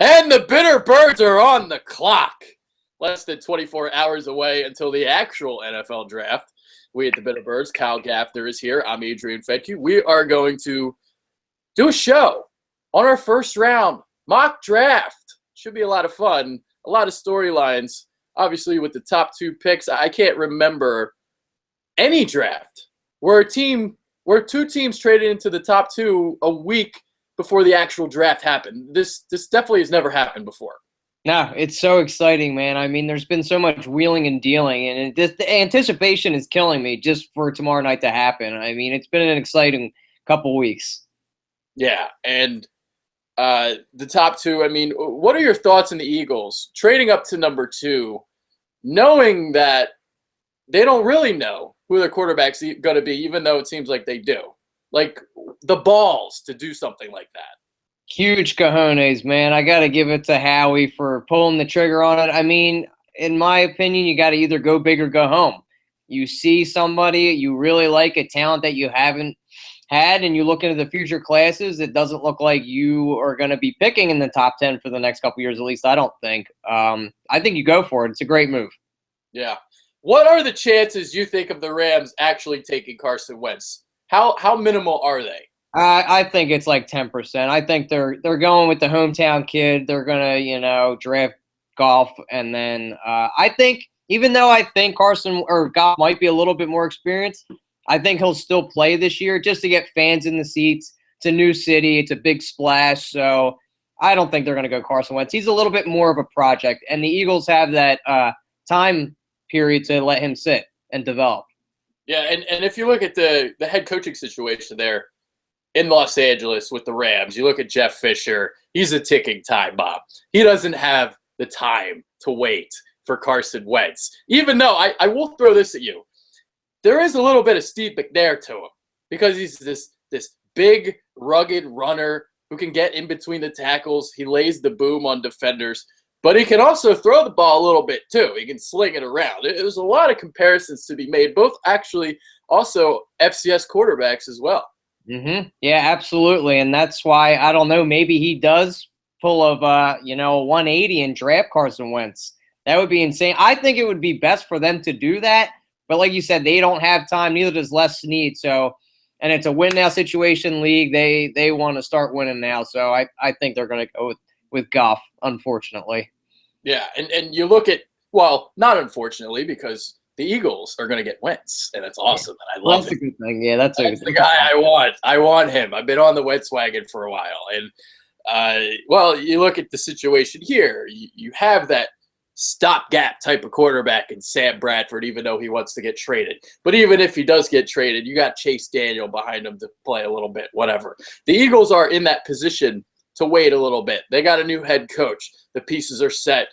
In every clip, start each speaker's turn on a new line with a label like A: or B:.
A: And the Bitter Birds are on the clock. Less than 24 hours away until the actual NFL draft. We at the Bitter Birds, Kyle Gaffner is here. I'm Adrian Fedke. We are going to do a show on our first round mock draft. Should be a lot of fun, a lot of storylines. Obviously, with the top two picks, I can't remember any draft where two teams traded into the top two a week before the actual draft happened. This definitely has never happened before.
B: No, it's so exciting, man. I mean, there's been so much wheeling and dealing, and the anticipation is killing me just for tomorrow night to happen. I mean, it's been an exciting couple weeks.
A: Yeah, and the top two, I mean, what are your thoughts on the Eagles trading up to number 2, knowing that they don't really know who their quarterback's going to be, even though it seems like they do? Like, the balls to do something like that.
B: Huge cojones, man. I got to give it to Howie for pulling the trigger on it. I mean, in my opinion, you got to either go big or go home. You see somebody, you really like a talent that you haven't had, and you look into the future classes, it doesn't look like you are going to be picking in the top 10 for the next couple years, at least I don't think. I think you go for it. It's a great move.
A: Yeah. What are the chances you think of the Rams actually taking Carson Wentz? How minimal are they?
B: I think it's like 10%. I think they're going with the hometown kid. They're gonna, draft Goff, and then I think, even though I think Carson or Goff might be a little bit more experienced, I think he'll still play this year just to get fans in the seats. It's a new city. It's a big splash. So I don't think they're gonna go Carson Wentz. He's a little bit more of a project, and the Eagles have that time period to let him sit and develop.
A: Yeah, and if you look at the head coaching situation there in Los Angeles with the Rams, you look at Jeff Fisher, he's a ticking time bomb. He doesn't have the time to wait for Carson Wentz. Even though, I will throw this at you, there is a little bit of Steve McNair to him because he's this big, rugged runner who can get in between the tackles. He lays the boom on defenders, but he can also throw the ball a little bit too. He can sling it around. There's a lot of comparisons to be made, both actually also FCS quarterbacks as well.
B: Mm-hmm. Yeah, absolutely. And that's why, I don't know, maybe he does pull of, 180 and draft Carson Wentz. That would be insane. I think it would be best for them to do that. But like you said, they don't have time. Neither does Les Snead. So, and it's a win-now situation league. They want to start winning now. So I think they're going to go with Goff, unfortunately.
A: Yeah, and you look at, well, not unfortunately, because the Eagles are going to get Wentz, and that's awesome, and I love
B: That's
A: it.
B: a good thing. Yeah, that's
A: the guy I want. I want him. I've been on the Wentz wagon for a while, and you look at the situation here. You have that stopgap type of quarterback in Sam Bradford, even though he wants to get traded. But even if he does get traded, you got Chase Daniel behind him to play a little bit, whatever. The Eagles are in that position to wait a little bit. They got a new head coach. The pieces are set.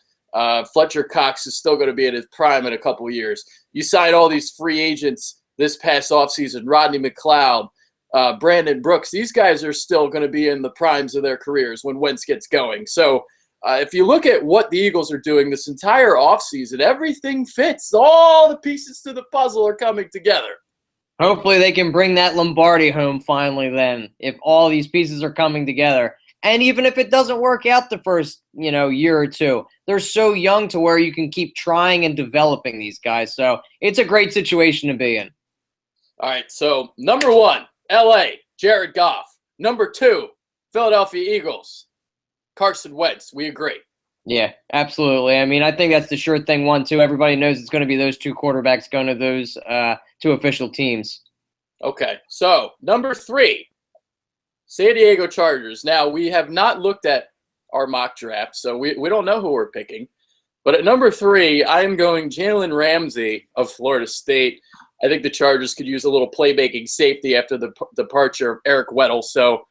A: Fletcher Cox is still going to be at his prime in a couple years. You sign all these free agents this past offseason, Rodney McLeod, Brandon Brooks. These guys are still going to be in the primes of their careers when Wentz gets going. So if you look at what the Eagles are doing this entire offseason, everything fits. All the pieces to the puzzle are coming together.
B: Hopefully they can bring that Lombardi home finally then, if all these pieces are coming together. And even if it doesn't work out the first, year or two, they're so young to where you can keep trying and developing these guys. So it's a great situation to be in.
A: All right, so number 1, L.A., Jared Goff. Number 2, Philadelphia Eagles, Carson Wentz. We agree.
B: Yeah, absolutely. I mean, I think that's the sure thing, 1, 2. Everybody knows it's going to be those two quarterbacks going to those two official teams.
A: Okay, so number 3, San Diego Chargers. Now, we have not looked at our mock draft, so we don't know who we're picking. But at number 3, I am going Jalen Ramsey of Florida State. I think the Chargers could use a little playmaking safety after the departure of Eric Weddle. So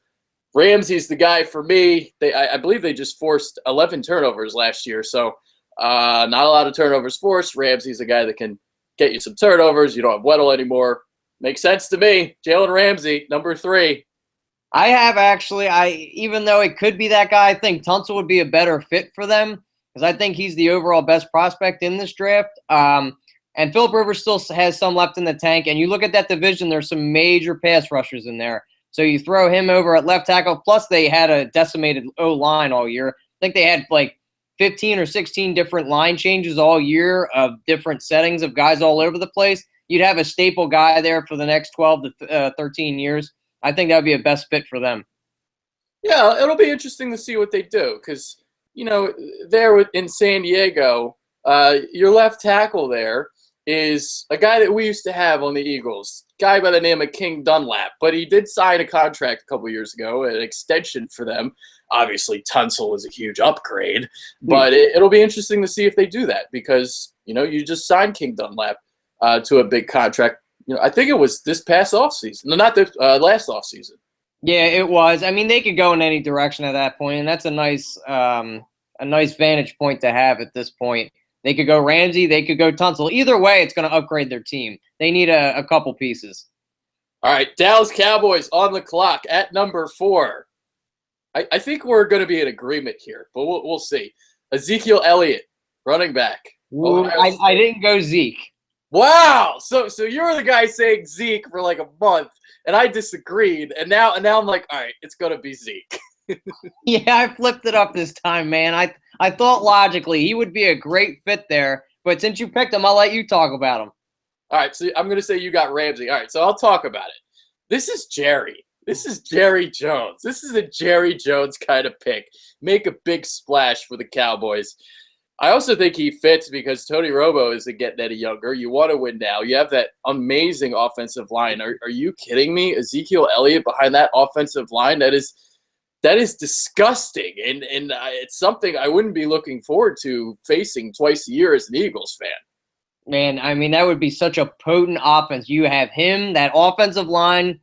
A: Ramsey's the guy for me. I believe they just forced 11 turnovers last year. So not a lot of turnovers forced. Ramsey's a guy that can get you some turnovers. You don't have Weddle anymore. Makes sense to me. Jalen Ramsey, number 3.
B: I have actually, even though it could be that guy, I think Tunsil would be a better fit for them because I think he's the overall best prospect in this draft. And Phillip Rivers still has some left in the tank. And you look at that division, there's some major pass rushers in there. So you throw him over at left tackle. Plus, they had a decimated O-line all year. I think they had like 15 or 16 different line changes all year of different settings of guys all over the place. You'd have a staple guy there for the next 12 to 13 years. I think that would be a best fit for them.
A: Yeah, it'll be interesting to see what they do because, there in San Diego, your left tackle there is a guy that we used to have on the Eagles, guy by the name of King Dunlap, but he did sign a contract a couple years ago, an extension for them. Obviously, Tunsil is a huge upgrade, but it'll be interesting to see if they do that because, you just signed King Dunlap to a big contract. I think it was this past offseason. No, not this last offseason.
B: Yeah, it was. I mean, they could go in any direction at that point, and that's a nice vantage point to have at this point. They could go Ramsey, they could go Tunsil. Either way, it's going to upgrade their team. They need a couple pieces.
A: All right, Dallas Cowboys on the clock at number 4. I think we're going to be in agreement here, but we'll see. Ezekiel Elliott, running back.
B: Ooh, I didn't go Zeke.
A: Wow, so you're the guy saying Zeke for like a month, and I disagreed, and now I'm like, all right, it's going to be Zeke.
B: Yeah, I flipped it up this time, man. I thought logically he would be a great fit there, but since you picked him, I'll let you talk about him.
A: All right, so I'm going to say you got Ramsey. All right, so I'll talk about it. This is Jerry. This is Jerry Jones. This is a Jerry Jones kind of pick. Make a big splash for the Cowboys. I also think he fits because Tony Romo isn't getting any younger. You want to win now. You have that amazing offensive line. Are you kidding me? Ezekiel Elliott behind that offensive line? That is disgusting, and it's something I wouldn't be looking forward to facing twice a year as an Eagles fan.
B: Man, I mean, that would be such a potent offense. You have him, that offensive line,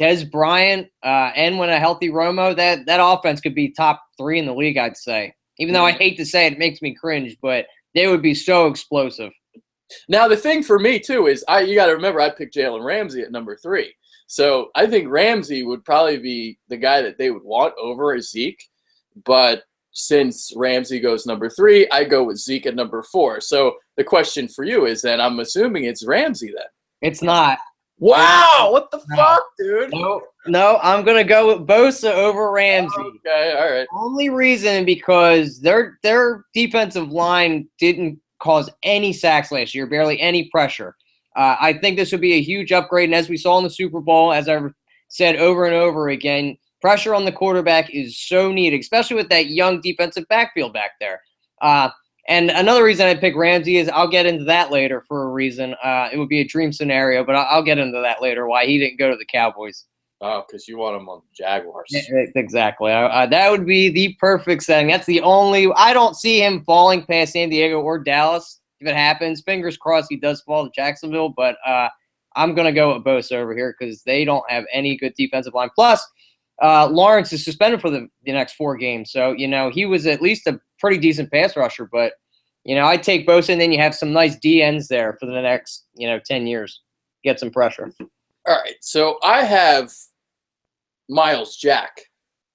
B: Dez Bryant, and when a healthy Romo, that offense could be top 3 in the league, I'd say. Even though I hate to say it, it makes me cringe, but they would be so explosive.
A: Now, the thing for me, too, is you got to remember I picked Jalen Ramsey at number 3. So I think Ramsey would probably be the guy that they would want over Zeke. But since Ramsey goes number 3, I go with Zeke at number 4. So the question for you is then I'm assuming it's Ramsey then.
B: It's not.
A: Wow, what the fuck, dude?
B: No, I'm going to go with Bosa over Ramsey.
A: Okay, all right.
B: Only reason because their defensive line didn't cause any sacks last year, barely any pressure. I think this would be a huge upgrade, and as we saw in the Super Bowl, as I said over and over again, pressure on the quarterback is so needed, especially with that young defensive backfield back there. And another reason I pick Ramsey is I'll get into that later for a reason. It would be a dream scenario, but I'll get into that later, why he didn't go to the Cowboys.
A: Oh, because you want him on the Jaguars.
B: Yeah, exactly. That would be the perfect setting. That's the only – I don't see him falling past San Diego or Dallas. If it happens, fingers crossed he does fall to Jacksonville, but I'm going to go with Bosa over here because they don't have any good defensive line. Plus, Lawrence is suspended for the next 4 games, so, he was at least a pretty decent pass rusher, but, I'd take Bosa, and then you have some nice DNs there for the next, 10 years. Get some pressure.
A: All right, so I have Miles Jack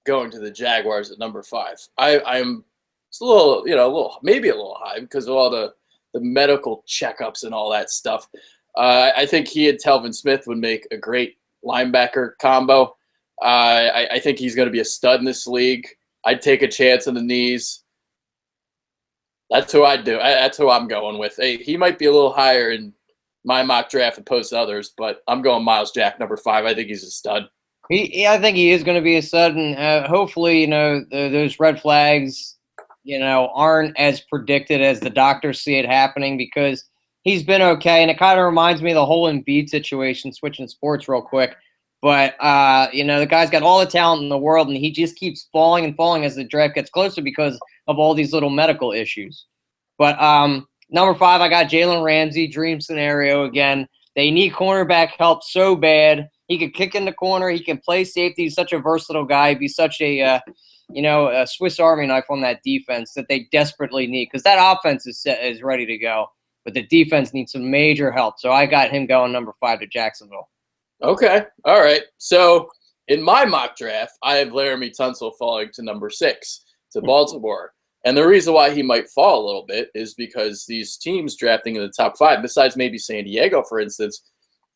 A: going to the Jaguars at number 5. It's a little, maybe a little high because of all the medical checkups and all that stuff. I think he and Telvin Smith would make a great linebacker combo. I think he's going to be a stud in this league. I'd take a chance on the knees. That's who I'd do. That's who I'm going with. Hey, he might be a little higher in my mock draft opposed to others, but I'm going Miles Jack, number 5. I think he's a stud.
B: I think he is going to be a stud, and hopefully, those red flags aren't as predicted as the doctors see it happening because he's been okay. And it kind of reminds me of the whole Embiid situation, switching sports real quick. But, the guy's got all the talent in the world, and he just keeps falling and falling as the draft gets closer because of all these little medical issues. But number 5, I got Jalen Ramsey, dream scenario again. They need cornerback help so bad. He could kick in the corner. He can play safety. He's such a versatile guy. He'd be such a Swiss Army knife on that defense that they desperately need because that offense is ready to go, but the defense needs some major help. So I got him going number 5 to Jacksonville.
A: Okay. All right. So in my mock draft, I have Laramie Tunsil falling to number 6 to Baltimore. And the reason why he might fall a little bit is because these teams drafting in the top 5, besides maybe San Diego, for instance,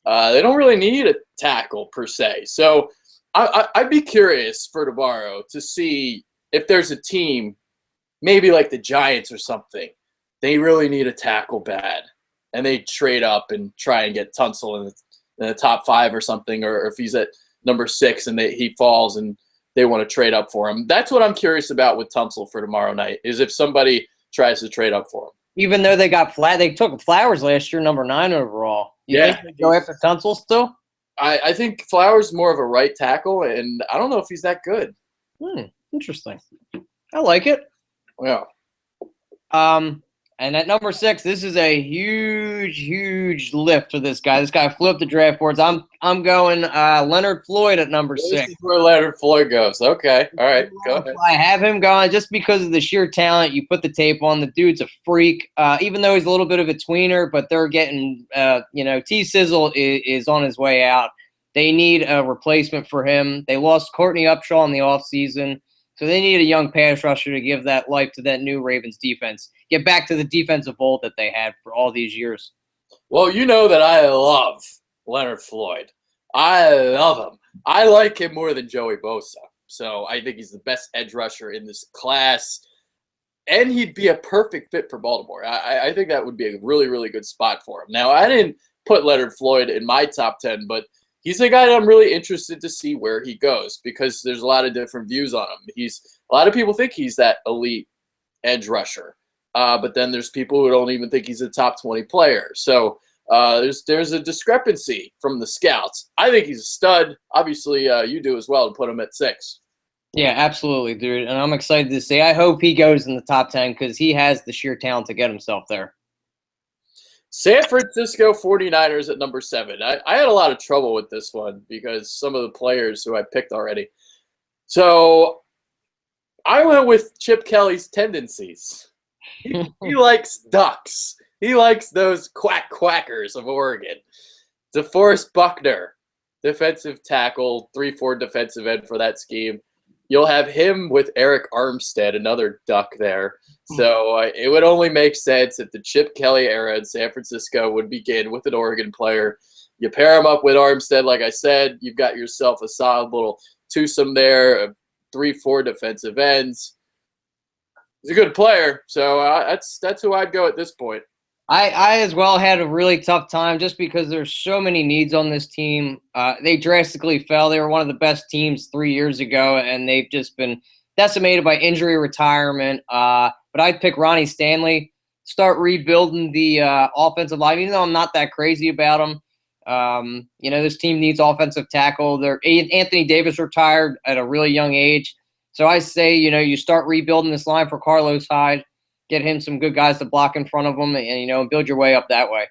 A: they don't really need a tackle per se. So I'd be curious for tomorrow to see if there's a team maybe like the Giants or something, they really need a tackle bad, and they trade up and try and get Tunsil in the top 5 or something, or if he's at number 6 and he falls and they want to trade up for him. That's what I'm curious about with Tunsil for tomorrow night, is if somebody tries to trade up for him.
B: Even though they took Flowers last year, number 9 overall. You think they go after Tunsil still?
A: I think Flowers is more of a right tackle, and I don't know if he's that good.
B: Interesting. I like it.
A: Yeah.
B: And at number 6, this is a huge lift for this guy. This guy flew up the draft boards. I'm going Leonard Floyd at number 6.
A: This is where Leonard Floyd goes. Okay. All right. Go ahead.
B: I have him going just because of the sheer talent. You put the tape on. The dude's a freak. Even though he's a little bit of a tweener, but they're getting, T-Sizzle is on his way out. They need a replacement for him. They lost Courtney Upshaw in the offseason. So they need a young pass rusher to give that life to that new Ravens defense. Get back to the defensive vault that they had for all these years.
A: Well, you know that I love Leonard Floyd. I love him. I like him more than Joey Bosa. So I think he's the best edge rusher in this class. And he'd be a perfect fit for Baltimore. I think that would be a really, really good spot for him. Now, I didn't put Leonard Floyd in my top 10, but he's a guy that I'm really interested to see where he goes, because there's a lot of different views on him. A lot of people think he's that elite edge rusher, but then there's people who don't even think he's a top 20 player. So there's a discrepancy from the scouts. I think he's a stud. Obviously, you do as well to put him at 6.
B: Yeah, absolutely, dude. And I'm excited to see. I hope he goes in the top 10 because he has the sheer talent to get himself there.
A: San Francisco 49ers at number 7. I had a lot of trouble with this one because some of the players who I picked already. So I went with Chip Kelly's tendencies. He likes ducks. He likes those quackers of Oregon. DeForest Buckner, defensive tackle, 3-4 defensive end for that scheme. You'll have him with Eric Armstead, another duck there. So it would only make sense if the Chip Kelly era in San Francisco would begin with an Oregon player. You pair him up with Armstead, like I said, you've got yourself a solid little twosome there of 3-4 defensive ends. He's a good player, so that's who I'd go at this point.
B: I as well had a really tough time just because there's so many needs on this team. They drastically fell. They were one of the best teams 3 years ago, and they've just been decimated by injury, retirement. But I'd pick Ronnie Stanley, start rebuilding the offensive line, even though I'm not that crazy about him. This team needs offensive tackle. Anthony Davis retired at a really young age. So I say, you start rebuilding this line for Carlos Hyde, get him some good guys to block in front of him, and build your way up that way.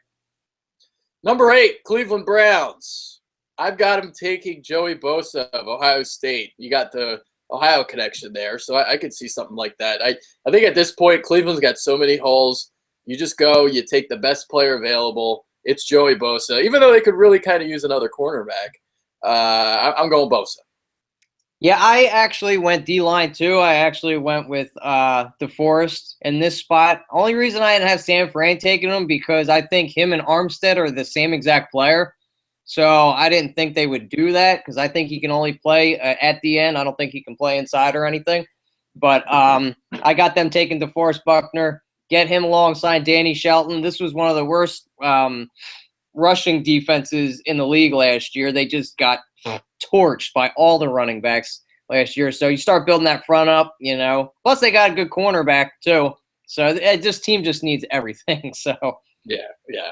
A: Number 8, Cleveland Browns. I've got him taking Joey Bosa of Ohio State. You got the Ohio connection there, so I could see something like that. I think at this point, Cleveland's got so many holes. You just go, you take the best player available. It's Joey Bosa, even though they could really kind of use another cornerback. I'm going Bosa.
B: Yeah, I actually went D-line too. I actually went with DeForest in this spot. Only reason I didn't have San Fran taking him because I think him and Armstead are the same exact player. So I didn't think they would do that because I think he can only play at the end. I don't think he can play inside or anything. But I got them taking DeForest Buckner, get him alongside Danny Shelton. This was one of the worst rushing defenses in the league last year. They just got torched by all the running backs last year. So you start building that front up, Plus they got a good cornerback too. So this team just needs everything. So
A: yeah.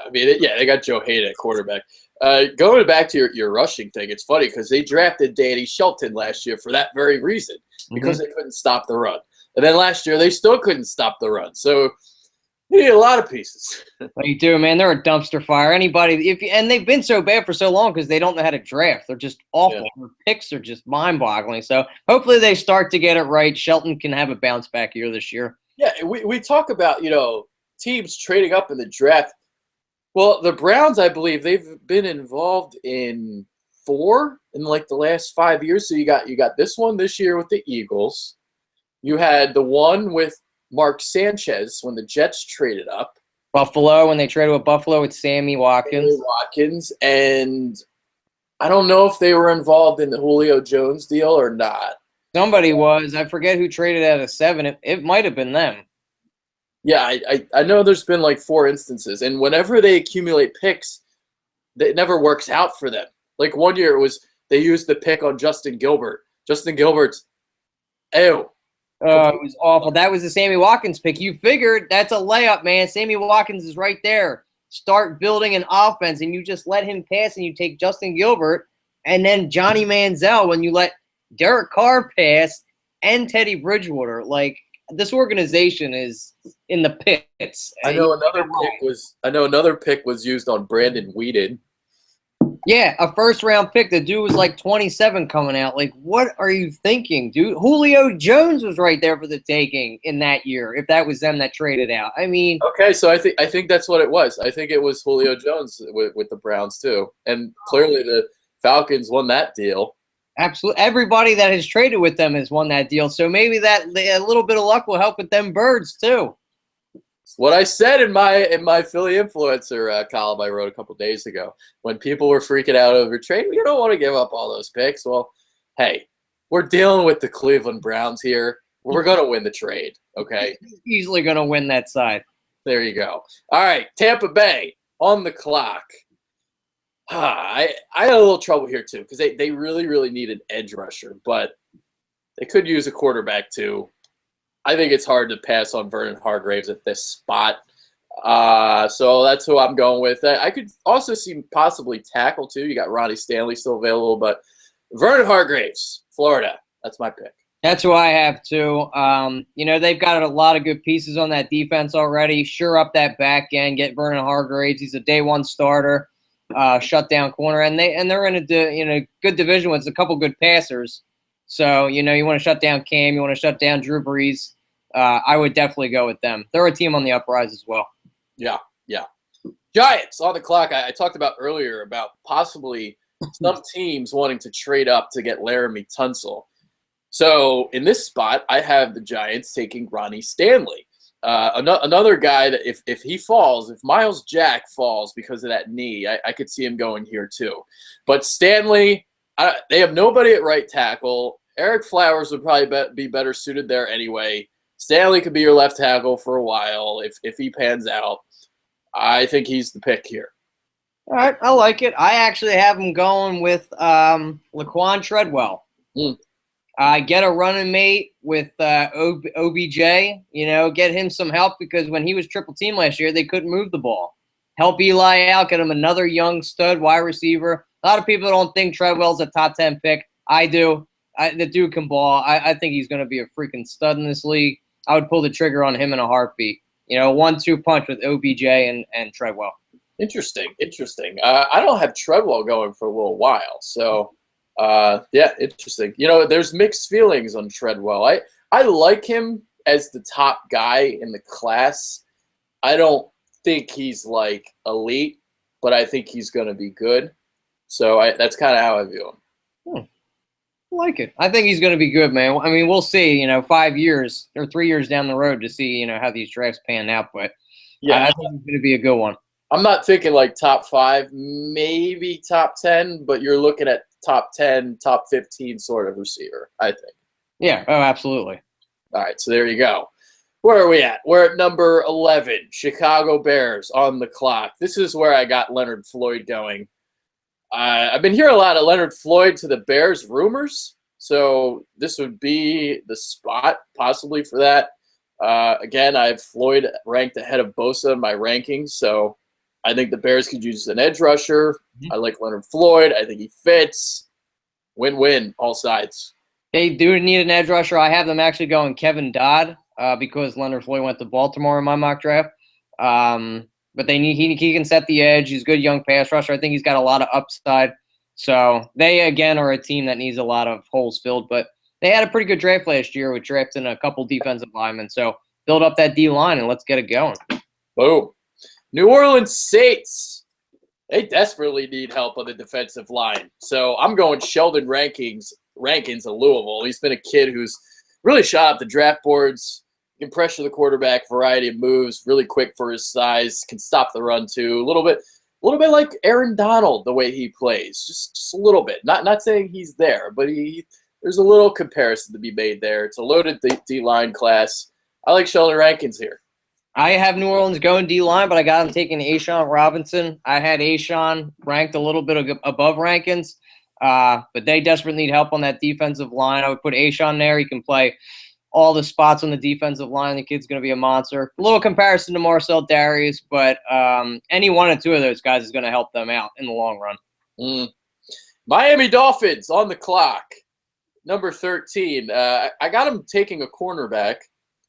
A: I mean, they got Joe Hayden at quarterback. Going back to your rushing thing, it's funny because they drafted Danny Shelton last year for that very reason, because they couldn't stop the run. And then last year they still couldn't stop the run. So you need a lot of pieces.
B: You do, man. They're a dumpster fire. And they've been so bad for so long because they don't know how to draft. They're just awful. Yeah. Their picks are just mind-boggling. So hopefully they start to get it right. Shelton can have a bounce-back year this year.
A: Yeah, we talk about, teams trading up in the draft. Well, the Browns, I believe, they've been involved in 4 in the last 5 years. So you got this one this year with the Eagles. You had the one with Mark Sanchez when the Jets traded up.
B: Buffalo, when they traded with Buffalo with Sammy Watkins.
A: And I don't know if they were involved in the Julio Jones deal or not.
B: Somebody was. I forget who traded at a 7. It might have been them.
A: Yeah, I know there's been like 4 instances, and whenever they accumulate picks, it never works out for them. Like one year, it was they used the pick on Justin Gilbert. Justin Gilbert's, ew.
B: It was awful. That was the Sammy Watkins pick. You figured that's a layup, man. Sammy Watkins is right there. Start building an offense, and you just let him pass, and you take Justin Gilbert, and then Johnny Manziel when you let Derek Carr pass and Teddy Bridgewater. Like, this organization is in the pits.
A: I know another pick was used on Brandon Weeden.
B: Yeah, a first-round pick. The dude was like 27 coming out. Like, what are you thinking, dude? Julio Jones was right there for the taking in that year, if that was them that traded out. I mean,
A: okay, so I think that's what it was. I think it was Julio Jones with the Browns too, and clearly the Falcons won that deal.
B: absolutely, everybody that has traded with them has won that deal. So maybe that a little bit of luck will help with them birds too.
A: What I said in my Philly influencer column I wrote a couple days ago, when people were freaking out over trade, you don't want to give up all those picks. Well, hey, we're dealing with the Cleveland Browns here. We're going to win the trade, okay?
B: Easily going to win that side.
A: There you go. All right, Tampa Bay on the clock. I had a little trouble here too because they really, really need an edge rusher, but they could use a quarterback too. I think it's hard to pass on Vernon Hargreaves at this spot. So that's who I'm going with. I could also see possibly tackle, too. You got Ronnie Stanley still available. But Vernon Hargreaves, Florida, that's my pick.
B: That's who I have, too. They've got a lot of good pieces on that defense already. Sure up that back end. Get Vernon Hargreaves. He's a day one starter, shutdown corner. And they're in a good division with a couple good passers. So, you want to shut down Cam. You want to shut down Drew Brees. I would definitely go with them. They're a team on the uprise as well.
A: Yeah. Giants on the clock. I talked about earlier about possibly some teams wanting to trade up to get Laramie Tunsil. So in this spot, I have the Giants taking Ronnie Stanley. Another guy that if he falls, if Miles Jack falls because of that knee, I could see him going here too. But Stanley, they have nobody at right tackle. Eric Flowers would probably be better suited there anyway. Stanley could be your left tackle for a while if he pans out. I think he's the pick here.
B: All right, I like it. I actually have him going with Laquan Treadwell. Get a running mate with OBJ. Get him some help because when he was triple team last year, they couldn't move the ball. Help Eli out. Get him another young stud wide receiver. A lot of people don't think Treadwell's a top 10 pick. I do. The dude can ball. I think he's going to be a freaking stud in this league. I would pull the trigger on him in a heartbeat. 1-2 punch with OBJ and Treadwell.
A: Interesting. I don't have Treadwell going for a little while. So, interesting. There's mixed feelings on Treadwell. I like him as the top guy in the class. I don't think he's like elite, but I think he's going to be good. So that's kind of how I view him.
B: I like it. I think he's going to be good, man. I mean, we'll see, 5 years or 3 years down the road to see, how these drafts pan out. But yeah, I think it's going to be a good one.
A: I'm not thinking like top 5, maybe top 10, but you're looking at top 10, top 15 sort of receiver, I think.
B: Yeah. Oh, absolutely.
A: All right. So there you go. Where are we at? We're at number 11, Chicago Bears on the clock. This is where I got Leonard Floyd going. I've been hearing a lot of Leonard Floyd to the Bears rumors, so this would be the spot possibly for that. Again, I have Floyd ranked ahead of Bosa in my rankings, so I think the Bears could use an edge rusher. I like Leonard Floyd. I think he fits. Win-win, all sides.
B: They do need an edge rusher. I have them actually going Kevin Dodd because Leonard Floyd went to Baltimore in my mock draft. But he can set the edge. He's a good young pass rusher. I think he's got a lot of upside. So they, again, are a team that needs a lot of holes filled. But they had a pretty good draft last year with drafting a couple defensive linemen. So build up that D-line and let's get it going.
A: Boom. New Orleans Saints. They desperately need help on the defensive line. So I'm going Sheldon Rankins of Louisville. He's been a kid who's really shot up the draft boards. Can pressure the quarterback, variety of moves, really quick for his size, can stop the run too. A little bit like Aaron Donald, the way he plays, just a little bit. Not saying he's there, but he there's a little comparison to be made there. It's a loaded D-line class. I like Sheldon Rankins here.
B: I have New Orleans going D-line, but I got him taking A'Shawn Robinson. I had A'Shawn ranked a little bit above Rankins, but they desperately need help on that defensive line. I would put A'Shawn there. He can play all the spots on the defensive line. The kid's going to be a monster. A little comparison to Marcel Darius, but any one or two of those guys is going to help them out in the long run.
A: Miami Dolphins on the clock. Number 13. I got him taking a cornerback,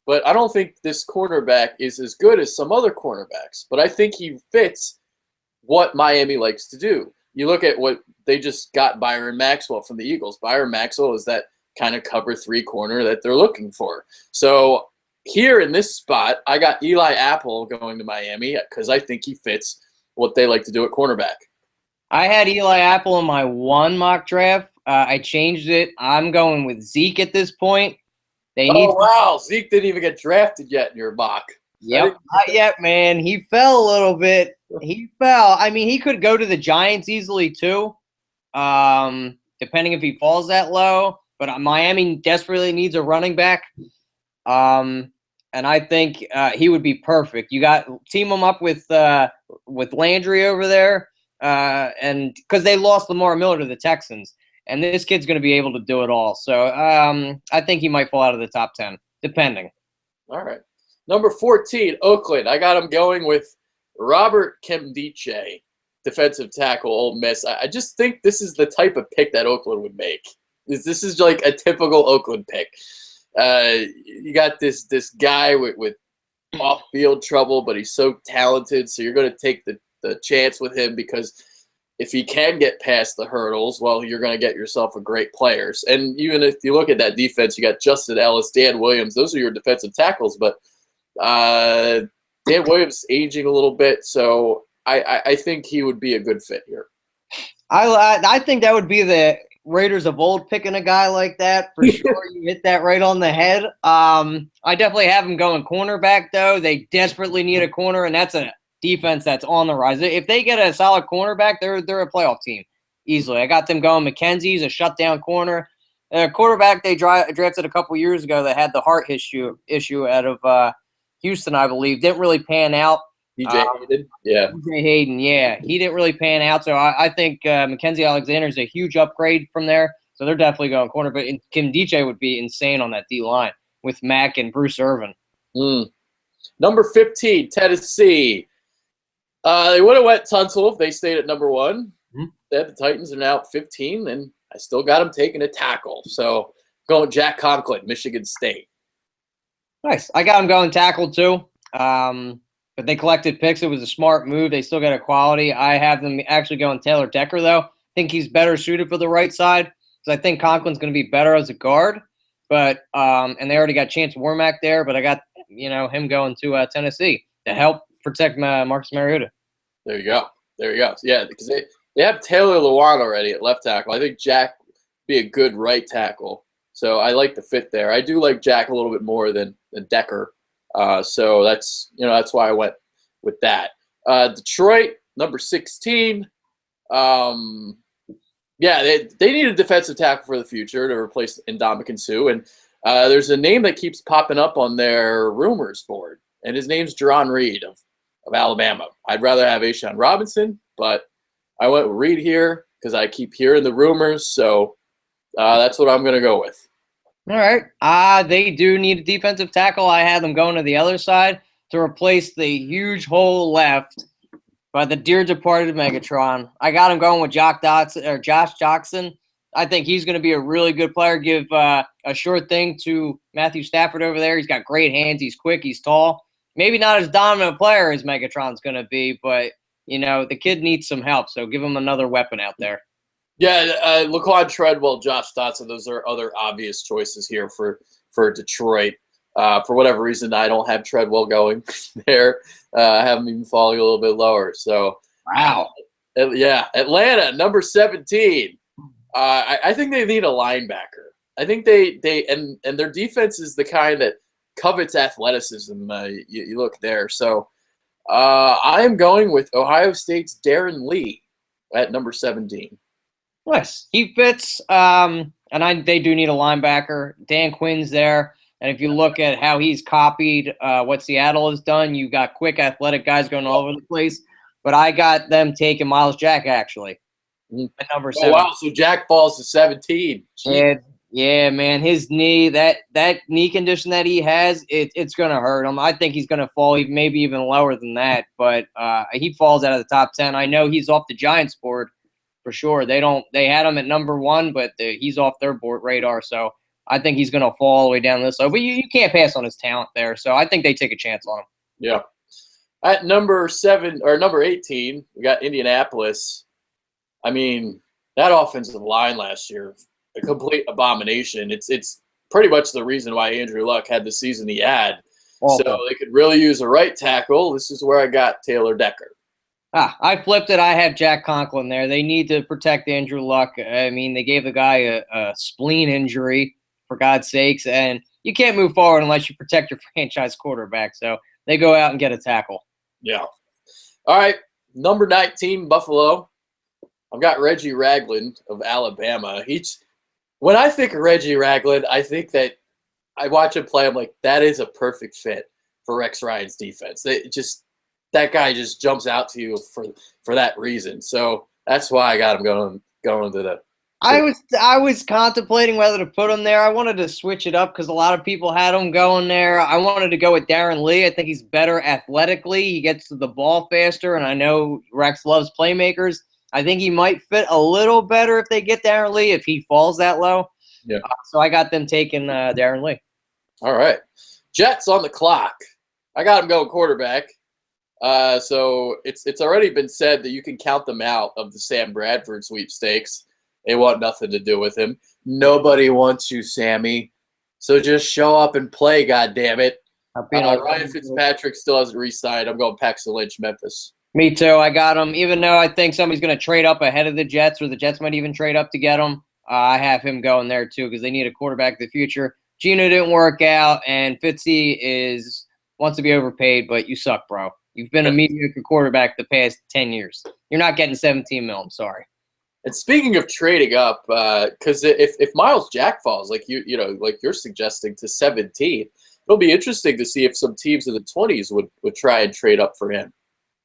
A: but I don't think this cornerback is as good as some other cornerbacks. But I think he fits what Miami likes to do. You look at what they just got Byron Maxwell from the Eagles. Byron Maxwell is that kind of cover 3 corner that they're looking for. So here in this spot, I got Eli Apple going to Miami because I think he fits what they like to do at cornerback.
B: I had Eli Apple in my 1 mock draft. I changed it. I'm going with Zeke at this point.
A: Wow. Zeke didn't even get drafted yet in your mock.
B: Yep. Not yet, man. He fell a little bit. He fell. I mean, he could go to the Giants easily too, depending if he falls that low. But Miami desperately needs a running back. And I think he would be perfect. You got team him up with Landry over there, and because they lost Lamar Miller to the Texans, and this kid's going to be able to do it all. So I think he might fall out of the top 10, depending.
A: All right, number 14, Oakland. I got him going with Robert Nkemdiche, defensive tackle, Ole Miss. I just think this is the type of pick that Oakland would make. This is like a typical Oakland pick. You got this guy with off-field trouble, but he's so talented, so you're going to take the chance with him because if he can get past the hurdles, well, you're going to get yourself a great players. And even if you look at that defense, you got Justin Ellis, Dan Williams. Those are your defensive tackles, but Dan Williams aging a little bit, so I think he would be a good fit here.
B: I think that would be the Raiders of old picking a guy like that for sure. You hit that right on the head. I definitely have him going cornerback though. They desperately need a corner, and that's a defense that's on the rise. If they get a solid cornerback, they're a playoff team easily. I got them going. McKenzie's a shutdown corner. Quarterback they drafted a couple years ago that had the heart issue out of Houston, I believe, didn't really pan out.
A: DJ Hayden, yeah.
B: DJ Hayden, yeah. He didn't really pan out, so I think Mackenzie Alexander is a huge upgrade from there. So they're definitely going corner. But Nkemdiche would be insane on that D-line with Mack and Bruce Irvin.
A: Number 15, Tennessee. They would have went Tunsil if they stayed at number 1. The Titans are now at 15, and I still got them taking a tackle. So going Jack Conklin, Michigan State.
B: Nice. I got them going tackle too. But they collected picks. It was a smart move. They still got a quality. I have them actually going Taylor Decker, though. I think he's better suited for the right side because I think Conklin's going to be better as a guard. But and they already got Chance Warmack there, but I got him going to Tennessee to help protect Marcus Mariota.
A: There you go. Yeah, because they have Taylor Lewan already at left tackle. I think Jack would be a good right tackle. So I like the fit there. I do like Jack a little bit more than Decker. So that's why I went with that. Detroit, number 16. They need a defensive tackle for the future to replace Ndamukong Suh. And there's a name that keeps popping up on their rumors board, and his name's Jerron Reed of Alabama. I'd rather have A'Shawn Robinson, but I went with Reed here because I keep hearing the rumors. So that's what I'm going to go with.
B: All right. They do need a defensive tackle. I had them going to the other side to replace the huge hole left by the dear departed Megatron. I got him going with Josh Jackson. I think he's going to be a really good player. Give a short thing to Matthew Stafford over there. He's got great hands. He's quick. He's tall. Maybe not as dominant a player as Megatron's going to be, but, the kid needs some help. So give him another weapon out there.
A: Yeah, Laquan Treadwell, Josh Dotson, those are other obvious choices here for Detroit. For whatever reason, I don't have Treadwell going there. I have him even falling a little bit lower. So,
B: wow.
A: Atlanta, number 17. I think they need a linebacker. I think they and their defense is the kind that covets athleticism. You look there. So I am going with Ohio State's Darren Lee at number 17.
B: Nice. He fits. I And they do need a linebacker. Dan Quinn's there. And if you look at how he's copied what Seattle has done, you got quick, athletic guys going all over the place. But I got them taking Miles Jack, actually, at number 7.
A: Oh, wow. So Jack falls to 17.
B: Yeah, man. His knee, that knee condition that he has, it's going to hurt him. I think he's going to fall maybe even lower than that. But he falls out of the top 10. I know he's off the Giants board for sure. They had him at number 1, but he's off their board radar. So I think he's going to fall all the way down this low. But you can't pass on his talent there. So I think they take a chance on him.
A: Yeah. At number 18, we got Indianapolis. I mean, that offensive line last year, a complete abomination. It's pretty much the reason why Andrew Luck had the season he had.
B: Awful.
A: So they could really use a right tackle. This is where I got Taylor Decker.
B: I flipped it. I have Jack Conklin there. They need to protect Andrew Luck. I mean, they gave the guy a spleen injury, for God's sakes, and you can't move forward unless you protect your franchise quarterback. So they go out and get a tackle.
A: Yeah. All right, number 19, Buffalo. I've got Reggie Ragland of Alabama. When I think of Reggie Ragland, I think that I watch him play. I'm like, that is a perfect fit for Rex Ryan's defense. That guy just jumps out to you for that reason. So that's why I got him going to the.
B: I was contemplating whether to put him there. I wanted to switch it up because a lot of people had him going there. I wanted to go with Darren Lee. I think he's better athletically. He gets to the ball faster, and I know Rex loves playmakers. I think he might fit a little better if they get Darren Lee if he falls that low.
A: Yeah.
B: So I got them taking Darren Lee.
A: All right. Jets on the clock. I got him going quarterback. So it's already been said that you can count them out of the Sam Bradford sweepstakes. They want nothing to do with him. Nobody wants you, Sammy. So just show up and play, goddammit. Ryan Fitzpatrick still hasn't re-signed. I'm going Paxton Lynch, Memphis.
B: Me too. I got him. Even though I think somebody's going to trade up ahead of the Jets, or the Jets might even trade up to get him, I have him going there too because they need a quarterback in the future. Geno didn't work out, and Fitzy wants to be overpaid, but you suck, bro. You've been a mediocre quarterback the past 10 years. You're not getting $17 million. I'm sorry.
A: And speaking of trading up, because if Miles Jack falls, like like you're suggesting, to 17, it'll be interesting to see if some teams in the 20s would try and trade up for him.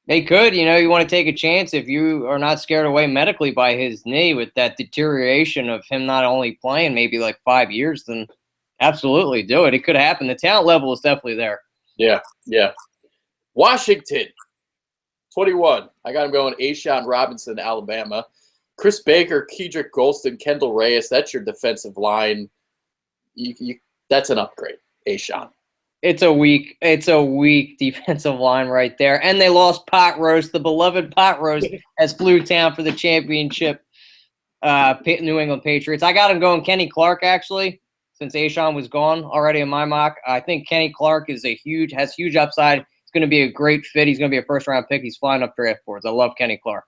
B: They could. You want to take a chance if you are not scared away medically by his knee with that deterioration of him not only playing maybe like 5 years, then absolutely do it. It could happen. The talent level is definitely there.
A: Yeah. Washington, 21. I got him going A'Shawn Robinson, Alabama. Chris Baker, Kedrick Golston, Kendall Reyes. That's your defensive line. That's an upgrade, A'Shawn.
B: It's a weak defensive line right there. And they lost Pot Roast, the beloved Pot Roast, as flew town for the championship New England Patriots. I got him going Kenny Clark, actually, since A'Shawn was gone already in my mock. I think Kenny Clark has huge upside. He's going to be a great fit. He's going to be a first-round pick. He's flying up draft boards. I love Kenny Clark.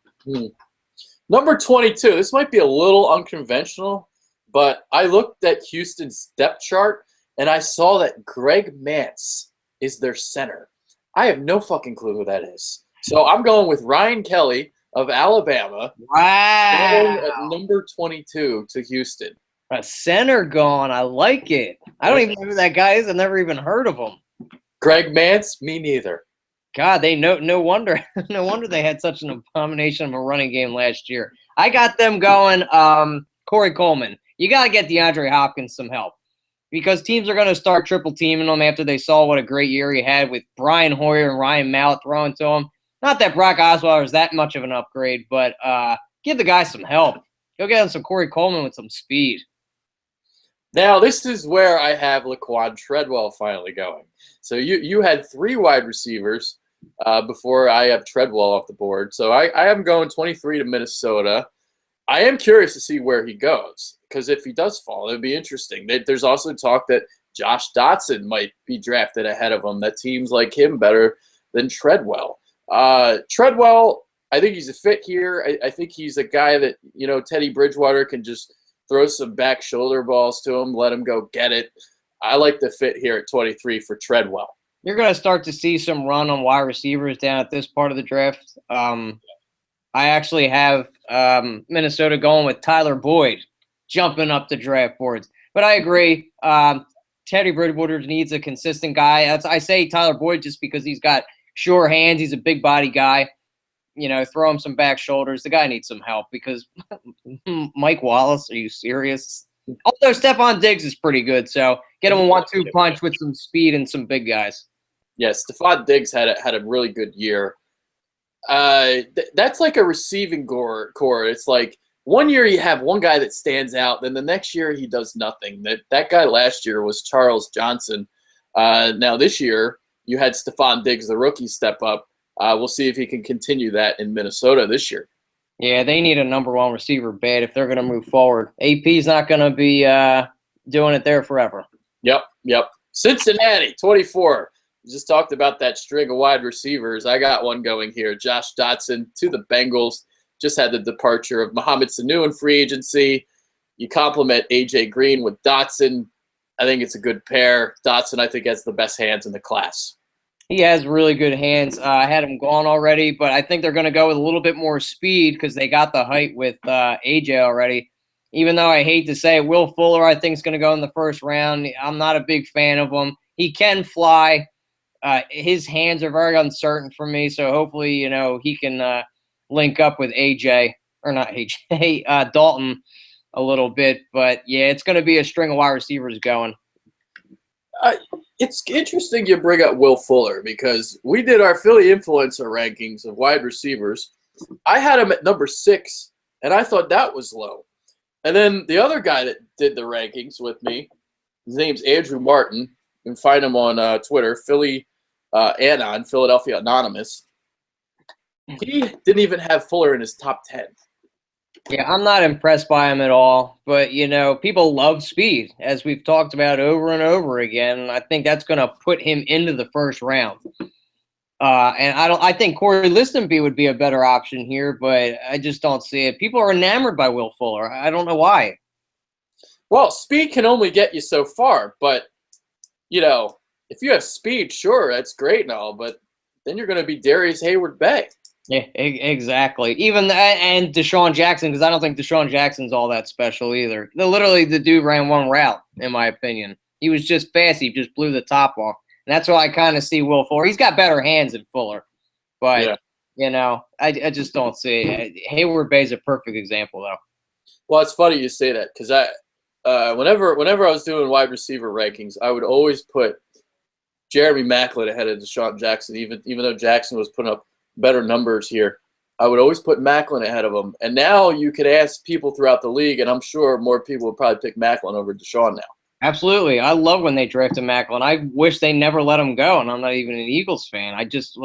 A: Number 22. This might be a little unconventional, but I looked at Houston's depth chart, and I saw that Greg Mance is their center. I have no fucking clue who that is. So I'm going with Ryan Kelly of Alabama.
B: Wow.
A: Going at number 22 to Houston.
B: A center gone. I like it. I don't even know who that guy is. I've never even heard of him.
A: Greg Mance? Me neither.
B: God, no wonder they had such an abomination of a running game last year. I got them going Corey Coleman. You got to get DeAndre Hopkins some help because teams are going to start triple teaming him after they saw what a great year he had with Brian Hoyer and Ryan Mallett throwing to him. Not that Brock Osweiler is that much of an upgrade, but give the guy some help. Go get him some Corey Coleman with some speed.
A: Now, this is where I have Laquan Treadwell finally going. So you had 3 wide receivers before I have Treadwell off the board. So I have him going 23 to Minnesota. I am curious to see where he goes because if he does fall, it would be interesting. There's also talk that Josh Dotson might be drafted ahead of him, that teams like him better than Treadwell. Treadwell, I think he's a fit here. I think he's a guy that, Teddy Bridgewater can just throw some back shoulder balls to him, let him go get it. I like the fit here at 23 for Treadwell.
B: You're going to start to see some run on wide receivers down at this part of the draft. I actually have Minnesota going with Tyler Boyd. jumping up the draft boards. But I agree. Teddy Bridgewater needs a consistent guy. I say Tyler Boyd just because he's got sure hands. He's a big body guy. Throw him some back shoulders. The guy needs some help because Mike Wallace, are you serious? Although Stephon Diggs is pretty good, so get him a 1-2 punch with some speed and some big guys.
A: Yeah, Stephon Diggs had a really good year. That's like a receiving core. It's like one year you have one guy that stands out, then the next year he does nothing. That guy last year was Charles Johnson. Now this year you had Stephon Diggs, the rookie, step up. We'll see if he can continue that in Minnesota this year.
B: Yeah, they need a number one receiver bad if they're going to move forward. AP's not going to be doing it there forever.
A: Yep. Cincinnati, 24. We just talked about that string of wide receivers. I got one going here. Josh Dotson to the Bengals. Just had the departure of Mohamed Sanu in free agency. You complement A.J. Green with Dotson. I think it's a good pair. Dotson, I think, has the best hands in the class.
B: He has really good hands. I had him gone already, but I think they're going to go with a little bit more speed because they got the height with AJ already. Even though I hate to say it, Will Fuller, I think, is going to go in the first round. I'm not a big fan of him. He can fly. His hands are very uncertain for me, so hopefully, he can link up with Dalton a little bit. But, yeah, it's going to be a string of wide receivers going.
A: It's interesting you bring up Will Fuller because we did our Philly influencer rankings of wide receivers. I had him at number 6, and I thought that was low. And then the other guy that did the rankings with me, his name's Andrew Martin. You can find him on Twitter, Philadelphia Anonymous. He didn't even have Fuller in his top 10.
B: Yeah, I'm not impressed by him at all. But, people love speed, as we've talked about over and over again. I think that's going to put him into the first round. And I think Corey Listenby would be a better option here, but I just don't see it. People are enamored by Will Fuller. I don't know why.
A: Well, speed can only get you so far. But, if you have speed, sure, that's great and all. But then you're going to be Darius Hayward-Bay.
B: Yeah, exactly. Even and Deshaun Jackson, because I don't think Deshaun Jackson's all that special either. Literally, the dude ran one route, in my opinion. He was just fast. He just blew the top off. And that's why I kind of see Will Fuller. He's got better hands than Fuller. But, I just don't see it. Hayward-Bay is a perfect example, though. Well,
A: it's funny you say that because whenever I was doing wide receiver rankings, I would always put Jeremy Maclin ahead of Deshaun Jackson, even though Jackson was putting up better numbers here. I would always put Maclin ahead of him. And now you could ask people throughout the league, and I'm sure more people would probably pick Maclin over Deshaun now.
B: Absolutely. I love when they drafted Maclin. I wish they never let him go, and I'm not even an Eagles fan. I just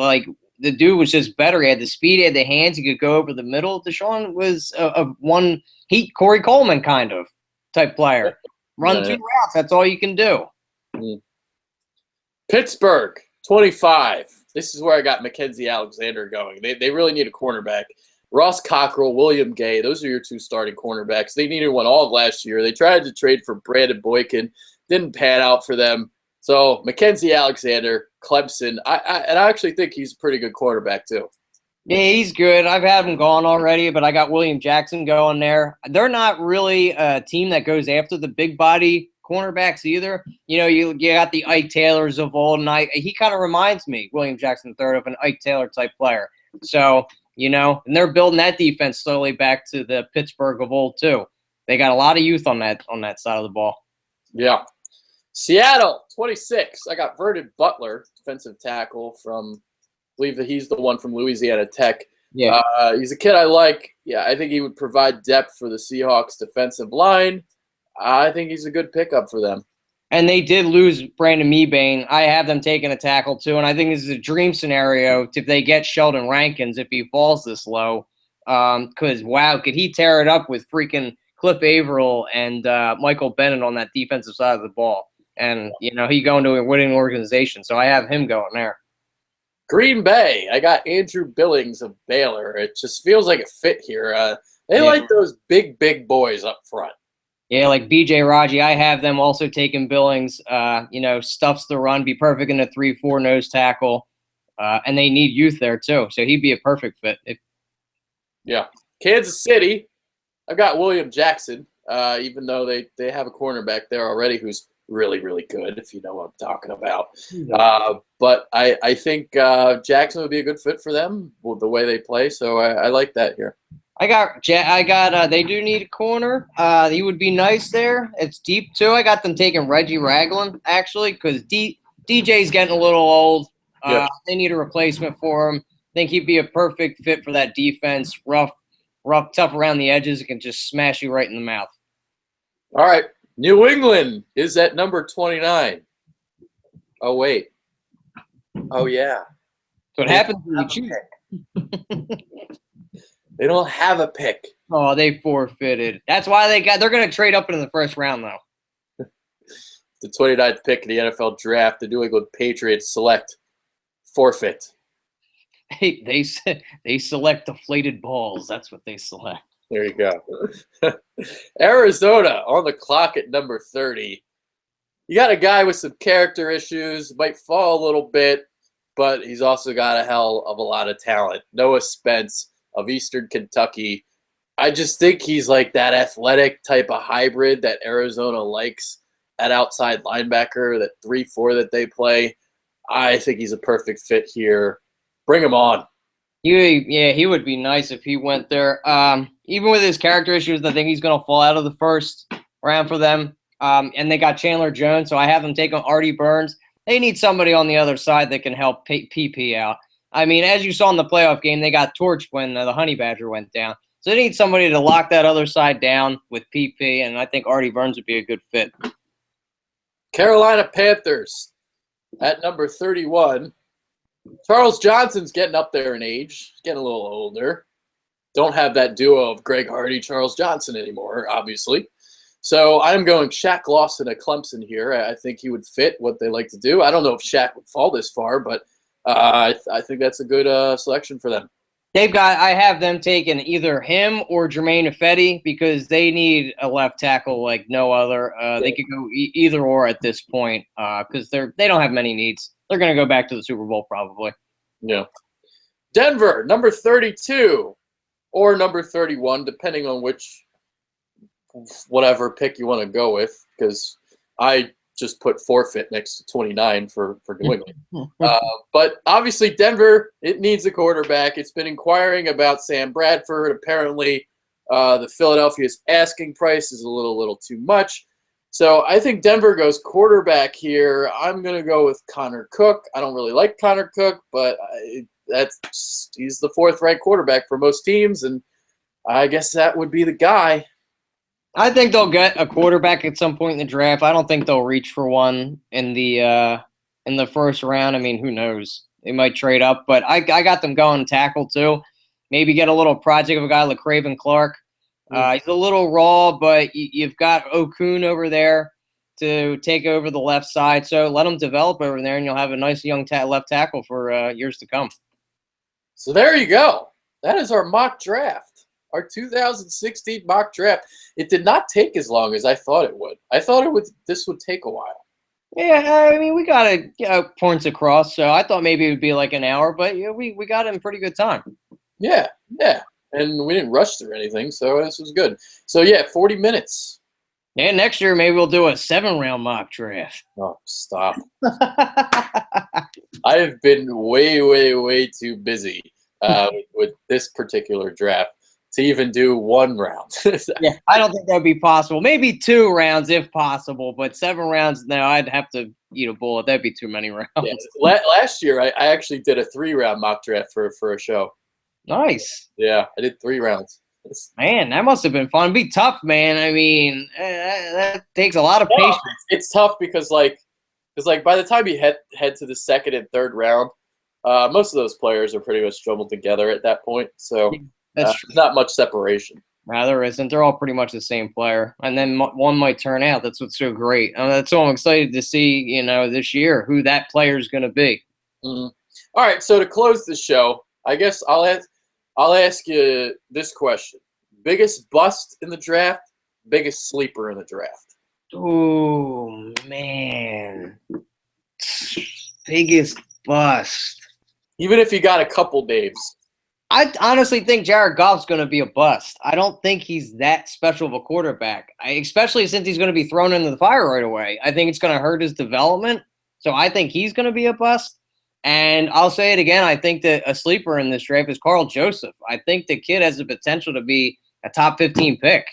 B: the dude was just better. He had the speed, he had the hands, he could go over the middle. Deshaun was a one heat Corey Coleman kind of type player. Run 2 routes, that's all you can do.
A: Pittsburgh, 25. This is where I got Mackenzie Alexander going. They really need a cornerback. Ross Cockrell, William Gay, those are your 2 starting cornerbacks. They needed one all of last year. They tried to trade for Brandon Boykin. Didn't pan out for them. So Mackenzie Alexander, Clemson. I actually think he's a pretty good quarterback too.
B: Yeah, he's good. I've had him gone already, but I got William Jackson going there. They're not really a team that goes after the big body cornerbacks either. You got the Ike Taylors of old, and he kind of reminds me, William Jackson III, of an Ike Taylor type player. So, and they're building that defense slowly back to the Pittsburgh of old too. They got a lot of youth on that side of the ball.
A: Yeah. Seattle, 26. I got Vernon Butler, defensive tackle from, I believe that he's the one from Louisiana Tech.
B: Yeah.
A: He's a kid I like. Yeah, I think he would provide depth for the Seahawks defensive line. I think he's a good pickup for them.
B: And they did lose Brandon Mebane. I have them taking a tackle too, and I think this is a dream scenario if they get Sheldon Rankins if he falls this low. Because, wow, could he tear it up with freaking Cliff Averill and Michael Bennett on that defensive side of the ball. And, he going to a winning organization, so I have him going there.
A: Green Bay, I got Andrew Billings of Baylor. It just feels like a fit here. They like those big boys up front.
B: Yeah, like B.J. Raji, I have them also taking Billings. Stuffs the run, be perfect in a 3-4 nose tackle. And they need youth there too, so he'd be a perfect fit.
A: Yeah. Kansas City, I've got William Jackson. even though they have a cornerback there already who's really, really good, if you know what I'm talking about. But I think Jackson would be a good fit for them with the way they play, so I like that here.
B: They do need a corner. He would be nice there. It's deep too. I got them taking Reggie Ragland actually because DJ's getting a little old. They need a replacement for him. I think he'd be a perfect fit for that defense. Rough, tough around the edges. It can just smash you right in the mouth.
A: All right, New England is at number 29. Oh wait. Oh yeah.
B: So what happens when you choose?
A: They don't have a pick.
B: Oh, they forfeited. That's why they're going to trade up into the first round, though.
A: The 29th pick in the NFL draft, the New England Patriots select forfeit.
B: They select deflated balls. That's what they select.
A: There you go. Arizona on the clock at number 30. You got a guy with some character issues, might fall a little bit, but he's also got a hell of a lot of talent. Noah Spence of Eastern Kentucky. I just think he's like that athletic type of hybrid that Arizona likes at outside linebacker, that 3-4 that they play. I think he's a perfect fit here. Bring him on.
B: He would be nice if he went there. Even with his character issues, I think he's going to fall out of the first round for them. And they got Chandler Jones, so I have them take on Artie Burns. They need somebody on the other side that can help PP out. I mean, as you saw in the playoff game, they got torched when the Honey Badger went down. So they need somebody to lock that other side down with PP, and I think Artie Burns would be a good fit.
A: Carolina Panthers at number 31. Charles Johnson's getting up there in age, getting a little older. Don't have that duo of Greg Hardy, Charles Johnson anymore, obviously. So I'm going Shaq Lawson at Clemson here. I think he would fit what they like to do. I don't know if Shaq would fall this far, but I think that's a good selection for them.
B: I have them taking either him or Jermaine Ifedi because they need a left tackle like no other. They could go either or at this point because they don't have many needs. They're going to go back to the Super Bowl probably.
A: Yeah. Denver, number 32 or number 31, depending on whatever pick you want to go with, because I just put forfeit next to 29 for New England. But obviously Denver, it needs a quarterback. It's been inquiring about Sam Bradford. Apparently the Philadelphia's asking price is a little too much. So I think Denver goes quarterback here. I'm going to go with Connor Cook. I don't really like Connor Cook, but he's the fourth-ranked quarterback for most teams, and I guess that would be the guy.
B: I think they'll get a quarterback at some point in the draft. I don't think they'll reach for one in the first round. I mean, who knows? They might trade up, but I got them going tackle too. Maybe get a little project of a guy like Craven Clark. He's a little raw, but you've got Okun over there to take over the left side. So let him develop over there, and you'll have a nice young left tackle for years to come.
A: So there you go. That is our mock draft, our 2016 mock draft. It did not take as long as I thought it would. I thought this would take a while.
B: Yeah, I mean, we got it points across, so I thought maybe it would be like an hour, but we got it in pretty good time.
A: Yeah. And we didn't rush through anything, so this was good. So, yeah, 40 minutes.
B: Yeah, next year maybe we'll do a 7-round mock draft.
A: Oh, stop. I have been way, way, way too busy with this particular draft to even do 1 round.
B: Yeah, I don't think that would be possible. Maybe 2 rounds if possible, but 7 rounds, no, I'd have to eat a bullet. That'd be too many rounds.
A: Yeah. Last year, I actually did a 3-round mock draft for a show.
B: Nice.
A: Yeah, I did 3 rounds.
B: Man, that must have been fun. It'd be tough, man. I mean, that takes a lot of patience.
A: It's tough because by the time you head to the second and third round, most of those players are pretty much jumbled together at that point. So there's not much separation.
B: No, there isn't. They're all pretty much the same player, and then one might turn out. That's what's so great. That's what I'm excited to see. This year, who that player is going to be.
A: Mm-hmm. All right. So to close the show, I guess I'll ask you this question. Biggest bust in the draft, biggest sleeper in the draft?
B: Oh, man. Biggest bust.
A: Even if you got a couple names.
B: I honestly think Jared Goff's going to be a bust. I don't think he's that special of a quarterback, especially since he's going to be thrown into the fire right away. I think it's going to hurt his development. So I think he's going to be a bust. And I'll say it again. I think that a sleeper in this draft is Carl Joseph. I think the kid has the potential to be a top 15 pick.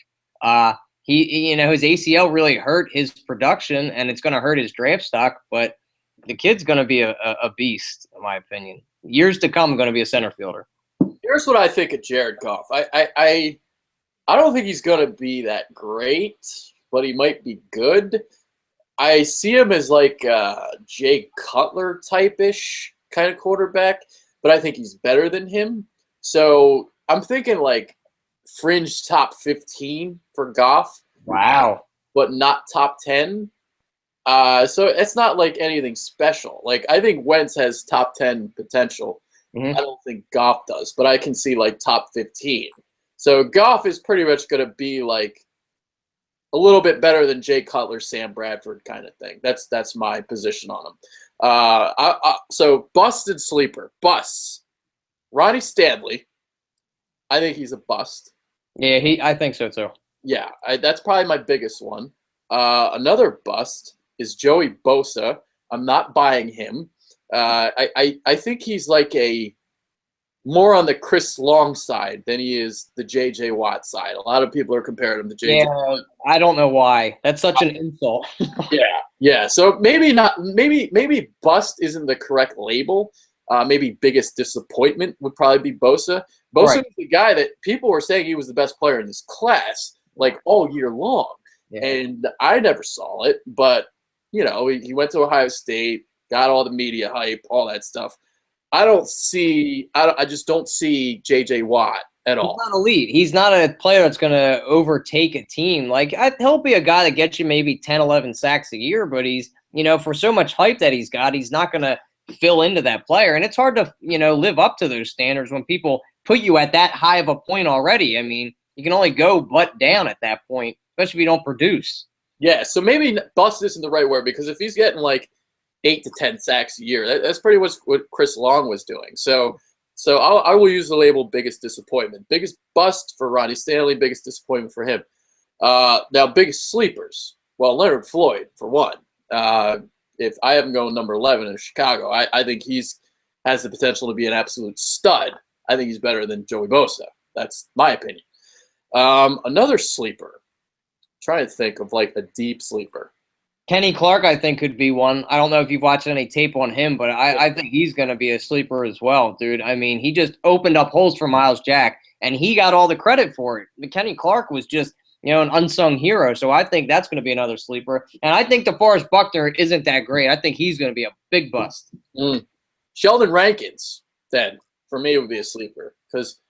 B: His ACL really hurt his production, and it's going to hurt his draft stock. But the kid's going to be a beast, in my opinion. Years to come, going to be a center fielder.
A: Here's what I think of Jared Goff. I don't think he's going to be that great, but he might be good. I see him as like Jay Cutler type-ish kind of quarterback, but I think he's better than him. So I'm thinking like fringe top 15 for Goff.
B: Wow.
A: But not top 10. So it's not like anything special. Like I think Wentz has top 10 potential. I don't think Goff does, but I can see like top 15. So Goff is pretty much going to be like a little bit better than Jay Cutler, Sam Bradford kind of thing. That's my position on him. So busted sleeper. Busts. Ronnie Stanley. I think he's a bust.
B: Yeah, I think so too.
A: Yeah, that's probably my biggest one. Another bust is Joey Bosa. I'm not buying him. I think he's like more on the Chris Long side than he is the J.J. Watt side. A lot of people are comparing him to J.J.
B: Yeah, I don't know why. That's such an insult.
A: Yeah. So maybe not. Maybe bust isn't the correct label. Maybe biggest disappointment would probably be Bosa. Bosa was the guy that people were saying he was the best player in this class like all year long, and I never saw it. But he went to Ohio State, got all the media hype, all that stuff. I just don't see J.J. Watt at all.
B: He's not elite. He's not a player that's going to overtake a team. Like he'll be a guy that gets you maybe 10, 11 sacks a year, but he's, for so much hype that he's got, he's not going to fill into that player. And it's hard to, live up to those standards when people put you at that high of a point already. I mean, you can only go butt down at that point, especially if you don't produce.
A: Yeah, so maybe bust isn't the right word, because if he's getting like 8 to 10 sacks a year, that's pretty much what Chris Long was doing. So I will use the label biggest disappointment. Biggest bust for Ronnie Stanley, biggest disappointment for him. Now, biggest sleepers. Well, Leonard Floyd, for one. If I have him going number 11 in Chicago, I think has the potential to be an absolute stud. I think he's better than Joey Bosa. That's my opinion. Another sleeper. I'm trying to think of like a deep sleeper.
B: Kenny Clark, I think, could be one. I don't know if you've watched any tape on him, but I think he's going to be a sleeper as well, dude. I mean, he just opened up holes for Miles Jack, and he got all the credit for it. Kenny Clark was just, an unsung hero, so I think that's going to be another sleeper. And I think DeForest Buckner isn't that great. I think he's going to be a big bust.
A: Sheldon Rankins, then, for me, would be a sleeper, because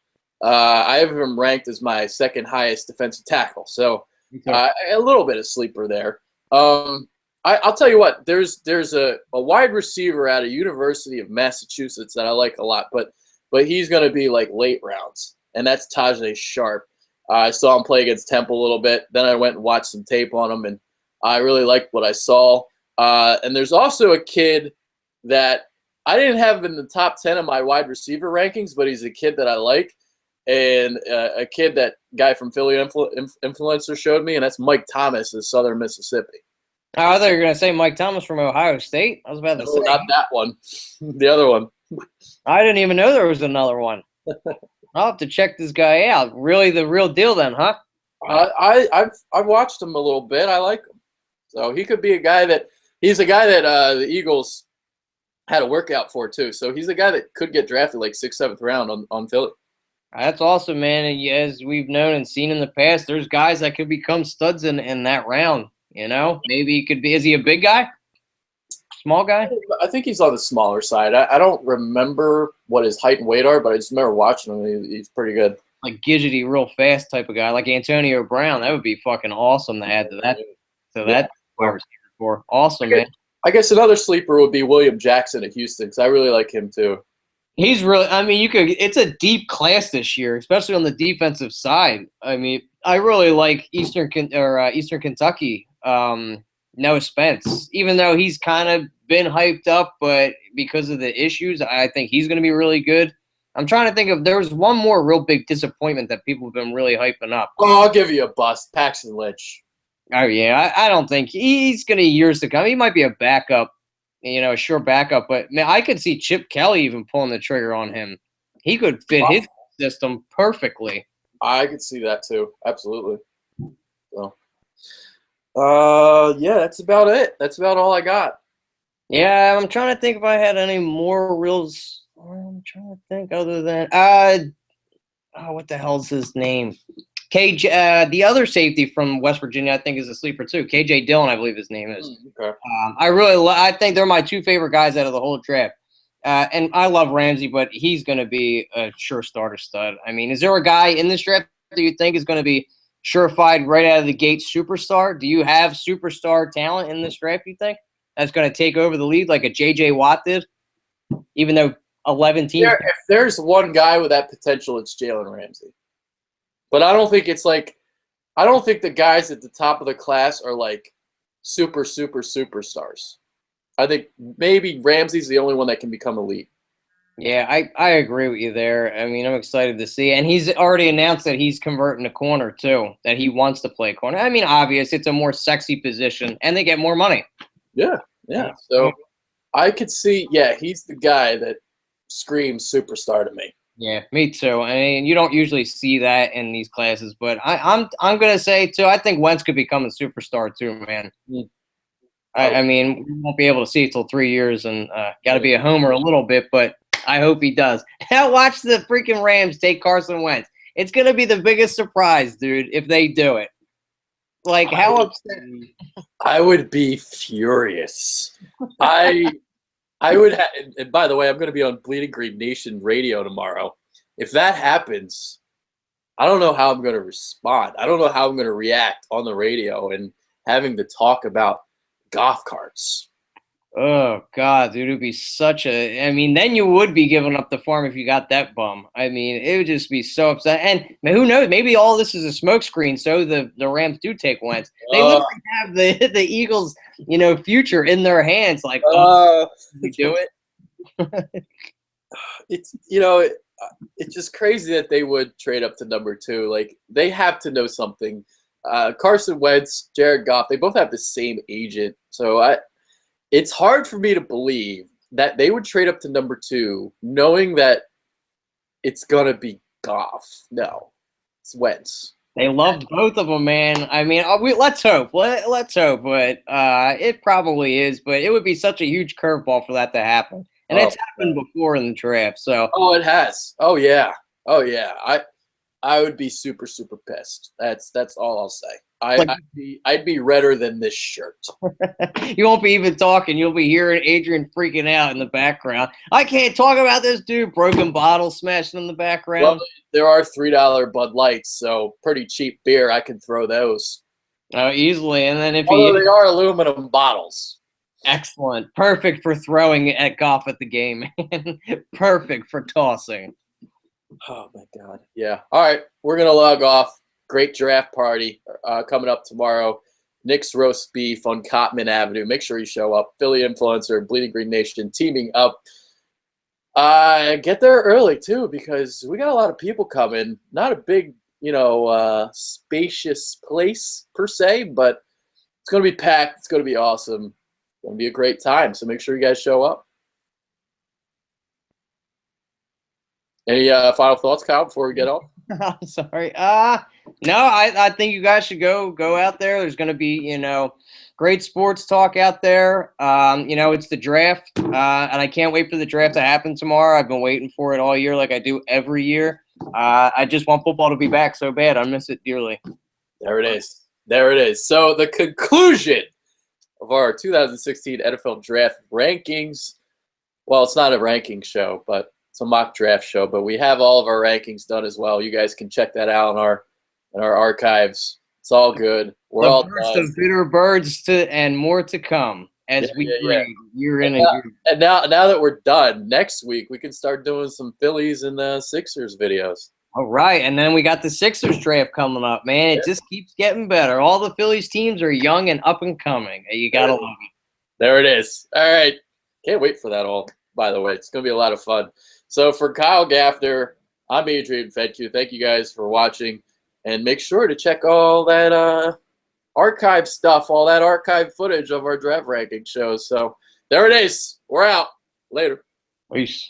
A: I have him ranked as my second highest defensive tackle. So a little bit of sleeper there. I'll tell you what, there's a wide receiver out of University of Massachusetts that I like a lot, but he's going to be like late rounds, and that's Tajay Sharp. I saw him play against Temple a little bit. Then I went and watched some tape on him, and I really liked what I saw. And there's also a kid that I didn't have in the top 10 of my wide receiver rankings, but he's a kid that I like, and a kid that guy from Philly Influencer showed me, and that's Mike Thomas of Southern Mississippi.
B: I thought you were going to say Mike Thomas from Ohio State. I was about to say.
A: Not that one. The other one.
B: I didn't even know there was another one. I'll have to check this guy out. Really the real deal then, huh?
A: I've watched him a little bit. I like him. So he could be a guy that – he's a guy that the Eagles had a workout for too. So he's a guy that could get drafted like 6th, 7th round on Philly.
B: That's awesome, man. And as we've known and seen in the past, there's guys that could become studs in that round. Maybe he could be – is he a big guy? Small guy?
A: I think he's on the smaller side. I don't remember what his height and weight are, but I just remember watching him. He's pretty good.
B: Like Gidgety, real fast type of guy, like Antonio Brown. That would be fucking awesome to add to that. So that's wide receiver for. Awesome, man.
A: I guess another sleeper would be William Jackson at Houston, because I really like him too.
B: He's really – I mean, it's a deep class this year, especially on the defensive side. I mean, I really like Eastern Kentucky. Noah Spence, even though he's kind of been hyped up, but because of the issues, I think he's going to be really good. I'm trying to think of there was one more real big disappointment that people have been really hyping up.
A: Oh, I'll give you a bust. Paxton Lynch.
B: Oh yeah, I don't think he's gonna years to come. He might be a backup, a sure backup, but man, I could see Chip Kelly even pulling the trigger on him. He could fit his system perfectly.
A: I could see that too. Absolutely. So, yeah, that's about it. That's about all I got.
B: Yeah, I'm trying to think if I had any more reels. I'm trying to think other than what the hell's his name? KJ, the other safety from West Virginia, I think is a sleeper too. KJ Dillon, I believe his name is.
A: Okay.
B: I think they're my two favorite guys out of the whole draft. And I love Ramsey, but he's going to be a sure starter stud. I mean, is there a guy in this draft that you think is going to be surefire right out of the gate superstar? Do you have superstar talent in this draft, you think, that's going to take over the league like a J.J. Watt did, even though 11 teams?
A: Yeah, if there's one guy with that potential, it's Jalen Ramsey. But I don't think the guys at the top of the class are like superstars. I think maybe Ramsey's the only one that can become elite.
B: Yeah, I agree with you there. I mean, I'm excited to see. And he's already announced that he's converting to corner, too, that he wants to play corner. I mean, obvious, it's a more sexy position, and they get more money.
A: Yeah. So I could see, he's the guy that screams superstar to me.
B: Yeah, me too. I mean, you don't usually see that in these classes, but I'm going to say, too, I think Wentz could become a superstar, too, man. I mean, we won't be able to see it till 3 years, and got to be a homer a little bit, but I hope he does. Now watch the freaking Rams take Carson Wentz. It's going to be the biggest surprise, dude, if they do it. Like, how upset?
A: I would be furious. I would and by the way, I'm going to be on Bleeding Green Nation radio tomorrow. If that happens, I don't know how I'm going to respond. I don't know how I'm going to react on the radio and having to talk about golf carts.
B: Oh, God, dude, it would be such a – I mean, then you would be giving up the farm if you got that bum. I mean, it would just be so upset. And who knows? Maybe all this is a smokescreen so the Rams do take Wentz. They literally have the Eagles, future in their hands. Like, you do it?
A: It's it's just crazy that they would trade up to number 2. Like, they have to know something. Carson Wentz, Jared Goff, they both have the same agent. So it's hard for me to believe that they would trade up to number 2 knowing that it's going to be Goff. No, it's Wentz.
B: They loved both of them, man. I mean, let's hope. Let's hope, but it probably is. But it would be such a huge curveball for that to happen. And it's happened before in the draft. So.
A: Oh, it has. Oh, yeah. I would be super pissed. That's all I'll say. I'd be redder than this shirt.
B: You won't be even talking. You'll be hearing Adrian freaking out in the background. I can't talk about this dude. Broken bottles smashing in the background.
A: Well, there are $3 Bud Lights, so pretty cheap beer. I can throw those.
B: Oh, easily. And then
A: they are aluminum bottles.
B: Excellent. Perfect for throwing at golf at the game. Perfect for tossing.
A: Oh, my God. Yeah. All right. We're going to log off. Great draft party coming up tomorrow. Nick's Roast Beef on Cotman Avenue. Make sure you show up. Philly Influencer, Bleeding Green Nation teaming up. Get there early, too, because we got a lot of people coming. Not a big, spacious place per se, but it's going to be packed. It's going to be awesome. It's going to be a great time, so make sure you guys show up. Any final thoughts, Kyle, before we get off?
B: I'm sorry. No, I think you guys should go out there. There's going to be, great sports talk out there. It's the draft, and I can't wait for the draft to happen tomorrow. I've been waiting for it all year like I do every year. I just want football to be back so bad. I miss it dearly.
A: There it is. So the conclusion of our 2016 NFL Draft rankings, well, it's not a ranking show, but it's a mock draft show, but we have all of our rankings done as well. You guys can check that out in our archives. It's all good. We're all done.
B: The bitter birds and more to come as we grade year in and year.
A: And now that we're done, next week we can start doing some Phillies and Sixers videos.
B: All right, and then we got the Sixers draft coming up, man. It just keeps getting better. All the Phillies teams are young and up and coming. You gotta love it.
A: There it is. All right, can't wait for that all. By the way, it's gonna be a lot of fun. So for Kyle Gaffner, I'm Adrian Fedku. Thank you guys for watching. And make sure to check all that archive stuff, all that archive footage of our draft ranking shows. So there it is. We're out. Later.
B: Peace.